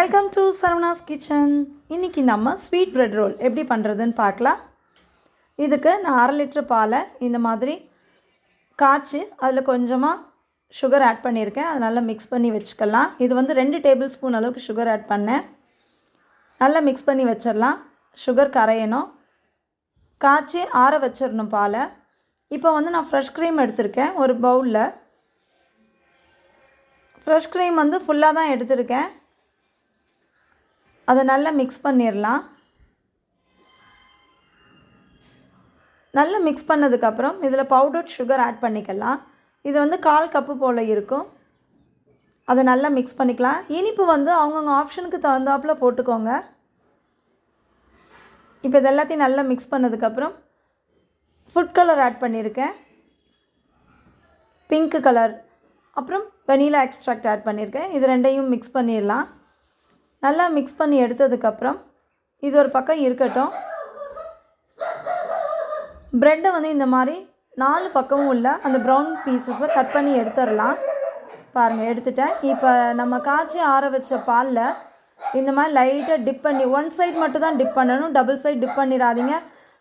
Welcome to Saravanas kitchen. இன்றைக்கி நம்ம sweet bread roll எப்படி பண்ணுறதுன்னு பார்க்கலாம். இதுக்கு நான் 1/2 லிட்டர் பாலை இந்த மாதிரி காய்ச்சி அதில் கொஞ்சமாக சுகர் ஆட் பண்ணியிருக்கேன். அதை நல்லா மிக்ஸ் பண்ணி வச்சுக்கலாம். இது வந்து 2 டேபிள் ஸ்பூன் அளவுக்கு சுகர் ஆட் பண்ணேன். நல்லா மிக்ஸ் பண்ணி வச்சிடலாம். சுகர் கரையணும். காய்ச்சி ஆற வச்சிடணும் பாலை. இப்போ வந்து நான் ஃப்ரெஷ் க்ரீம் எடுத்திருக்கேன். ஒரு பவுலில் ஃப்ரெஷ் க்ரீம் வந்து ஃபுல்லாக தான் எடுத்திருக்கேன். அதை நல்லா மிக்ஸ் பண்ணிடலாம். நல்லா மிக்ஸ் பண்ணதுக்கப்புறம் இதில் பவுடர்ட் சுகர் ஆட் பண்ணிக்கலாம். இது வந்து 1/4 கப்பு போல் இருக்கும். அதை நல்லா மிக்ஸ் பண்ணிக்கலாம். இனிப்பு வந்து அவங்கவுங்க ஆப்ஷனுக்கு தகுந்தாப்பில் போட்டுக்கோங்க. இப்போ இது எல்லாத்தையும் நல்லா மிக்ஸ் பண்ணதுக்கப்புறம் ஃபுட் கலர் ஆட் பண்ணியிருக்கேன். பிங்க் கலர், அப்புறம் வெனிலா எக்ஸ்ட்ராக்ட் ஆட் பண்ணியிருக்கேன். இது ரெண்டையும் மிக்ஸ் பண்ணிடலாம். நல்லா மிக்ஸ் பண்ணி எடுத்ததுக்கப்புறம் இது ஒரு பக்கம் இருக்கட்டும். ப்ரெட்டை வந்து இந்த மாதிரி 4 பக்கமும் உள்ள அந்த ப்ரௌன் பீசஸை கட் பண்ணி எடுத்துடலாம். பாருங்கள், எடுத்துட்டேன். இப்போ நம்ம காய்ச்சி ஆற வச்ச பாலில் இந்த மாதிரி லைட்டாக டிப் பண்ணி, ஒன் சைடு மட்டும் தான் டிப் பண்ணணும், டபுள் சைடு டிப் பண்ணிடாதீங்க.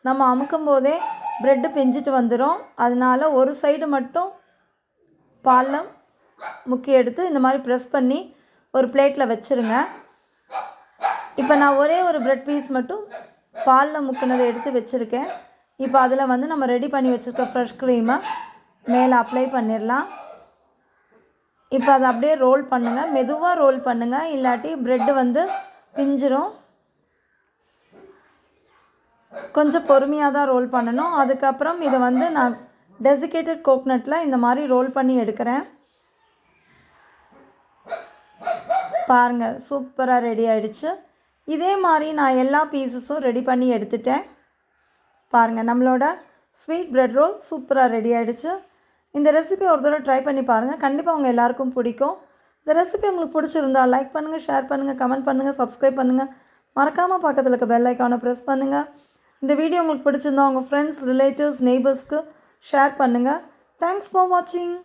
நம்ம அமுக்கும் போதே ப்ரெட்டு பிஞ்சிட்டு வந்துடும். அதனால் ஒரு சைடு மட்டும் பாலில் முக்கி எடுத்து இந்த மாதிரி ப்ரெஸ் பண்ணி ஒரு பிளேட்டில் வச்சுருங்க. இப்போ நான் ஒரே ஒரு ப்ரெட் பீஸ் மட்டும் பாலில் முக்கினதை எடுத்து வச்சுருக்கேன். இப்போ அதில் வந்து நம்ம ரெடி பண்ணி வச்சுருக்க ஃப்ரெஷ் க்ரீமை மேலே அப்ளை பண்ணிடலாம். இப்போ அதை அப்படியே ரோல் பண்ணுங்கள். மெதுவாக ரோல் பண்ணுங்கள், இல்லாட்டி ப்ரெட்டு வந்து பிஞ்சிரும். கொஞ்சம் பொறுமையாக தான் ரோல் பண்ணணும். அதுக்கப்புறம் இதை வந்து நான் டெசிகேட்டட் கோக்னட்டில் இந்த மாதிரி ரோல் பண்ணி எடுக்கிறேன். பாருங்கள், சூப்பராக ரெடி ஆகிடுச்சு. இதே மாதிரி நான் எல்லா பீசஸும் ரெடி பண்ணி எடுத்துட்டேன். பாருங்கள், நம்மளோட ஸ்வீட் பிரெட் ரோல் சூப்பராக ரெடி ஆகிடுச்சு. இந்த ரெசிபி ஒரு தடவை ட்ரை பண்ணி பாருங்கள். கண்டிப்பாக உங்கள் எல்லாருக்கும் பிடிக்கும். இந்த ரெசிபி உங்களுக்கு பிடிச்சிருந்தால் லைக் பண்ணுங்கள், ஷேர் பண்ணுங்கள், கமெண்ட் பண்ணுங்கள், சப்ஸ்கிரைப் பண்ணுங்கள். மறக்காமல் பக்கத்தில் இருக்க பெல் ஐக்கானை ப்ரெஸ் பண்ணுங்கள். இந்த வீடியோ உங்களுக்கு பிடிச்சிருந்தா உங்கள் ஃப்ரெண்ட்ஸ், ரிலேட்டிவ்ஸ், நெய்பர்ஸ்க்கு ஷேர் பண்ணுங்கள். தேங்க்ஸ் ஃபார் வாட்சிங்.